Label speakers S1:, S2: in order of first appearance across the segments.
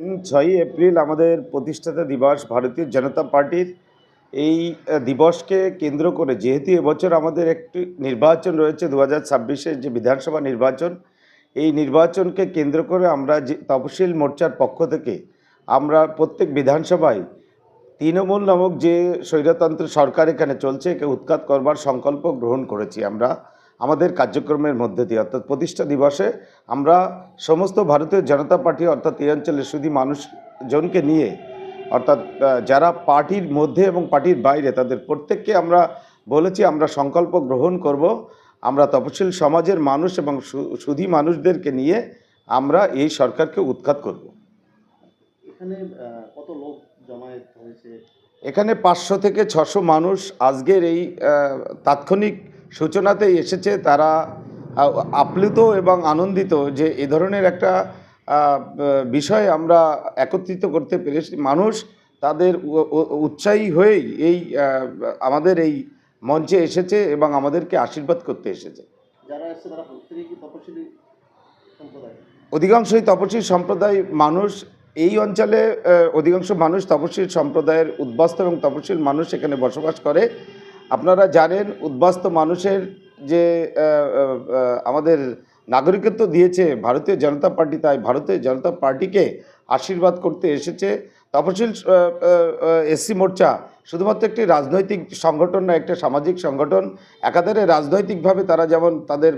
S1: 6ই April আমাদের প্রতিষ্ঠাতা দিবস ভারতীয় জনতা পার্টির। এই দিবসকে কেন্দ্র করে যেহেতু এবছর আমাদের একটি নির্বাচন রয়েছে 2026-এর যে বিধানসভা নির্বাচন, এই নির্বাচনকে কেন্দ্র করে আমরা যে তপশিল মোর্চার পক্ষ থেকে আমরা প্রত্যেক বিধানসভায় তৃণমূল নামক যে স্বৈরতন্ত্র সরকার এখানে চলছে একে উৎখাত করবার সংকল্প গ্রহণ করেছি আমরা আমাদের কার্যক্রমের মধ্যে দিয়ে। অর্থাৎ প্রতিষ্ঠা দিবসে আমরা সমস্ত ভারতীয় জনতা পার্টি অর্থাৎ এই অঞ্চলের শুধু মানুষজনকে নিয়ে, অর্থাৎ যারা পার্টির মধ্যে এবং পার্টির বাইরে তাদের প্রত্যেককে আমরা বলেছি আমরা সংকল্প গ্রহণ করব, আমরা তপশিল সমাজের মানুষ এবং সুধী মানুষদেরকে নিয়ে আমরা এই সরকারকে উৎখাত করব।
S2: এখানে কত লোক জমায়েত হয়েছে?
S1: এখানে 500 থেকে 600 মানুষ আজকের এই তাৎক্ষণিক সূচনাতেই এসেছে। তারা আপ্লুত এবং আনন্দিত যে এ ধরনের একটা বিষয় আমরা একত্রিত করতে পেরেছি। মানুষ তাদের উৎসাহী হয়েই এই আমাদের এই মঞ্চে এসেছে এবং আমাদেরকে আশীর্বাদ করতে এসেছে।
S2: যারা এসেছে তারা প্রত্যেকেই কি তপশিলি সম্প্রদায়?
S1: অধিকাংশই তপশিলি সম্প্রদায় মানুষ। এই অঞ্চলে অধিকাংশ মানুষ তপশিল সম্প্রদায়ের উদ্বাস্তু এবং তপশিল মানুষ এখানে বসবাস করে। আপনারা জানেন উদ্বাস্তু মানুষের যে আমাদের নাগরিকত্ব দিয়েছে ভারতীয় জনতা পার্টি, তাই ভারতীয় জনতা পার্টিকে আশীর্বাদ করতে এসেছে। তপশিল এসসি মোর্চা শুধুমাত্র একটি রাজনৈতিক সংগঠন না, একটা সামাজিক সংগঠন। একাধারে রাজনৈতিকভাবে তারা যেমন তাদের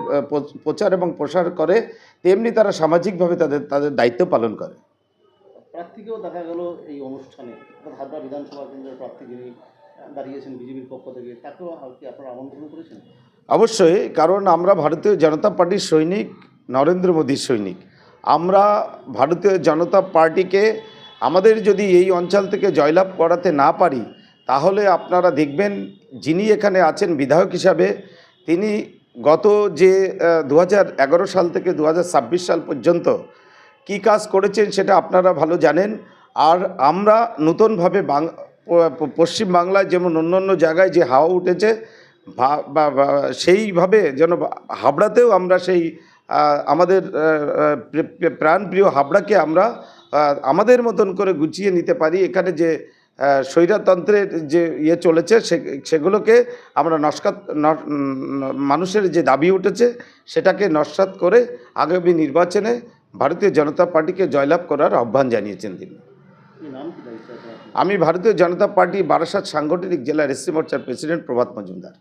S1: প্রচার এবং প্রসার করে, তেমনি তারা সামাজিকভাবে তাদের দায়িত্ব পালন করে।
S2: প্রার্থীকেও দেখা গেল এই অনুষ্ঠানে, হাবড়া বিধানসভা কেন্দ্রের প্রার্থী যিনি দাঁড়িয়েছেন বিজেপির পক্ষ থেকে, তাকেও কি আপনারা আমন্ত্রণ করেছেন?
S1: অবশ্যই, কারণ আমরা ভারতীয় জনতা পার্টির সৈনিক, নরেন্দ্র মোদীর সৈনিক। আমরা ভারতীয় জনতা পার্টিকে আমাদের যদি এই অঞ্চল থেকে জয়লাভ করাতে না পারি, তাহলে আপনারা দেখবেন যিনি এখানে আছেন বিধায়ক হিসাবে, তিনি গত যে 2011 সাল থেকে 2026 সাল পর্যন্ত কী কাজ করেছেন সেটা আপনারা ভালো জানেন। আর আমরা নতুনভাবে পশ্চিম বাংলায় যেমন অন্যান্য জায়গায় যে হাওয়া উঠেছে, সেইভাবে যেন হাবড়াতেও আমরা সেই আমাদের প্রাণপ্রিয় হাবড়াকে আমরা আমাদের মতন করে গুছিয়ে নিতে পারি। এখানে যে স্বৈরতন্ত্রের যে চলেছে সেগুলোকে আমরা মানুষের যে দাবি উঠেছে সেটাকে নস্যাৎ করে আগামী নির্বাচনে ভারতীয় জনতা পার্টিকে জয়লাভ করার আহ্বান জানিয়েছেন তিনি। আমি ভারতীয় জনতা পার্টি বারাসাত সাংগঠনিক জেলার এসসি মোর্চার প্রেসিডেন্ট প্রভাত মজুমদার।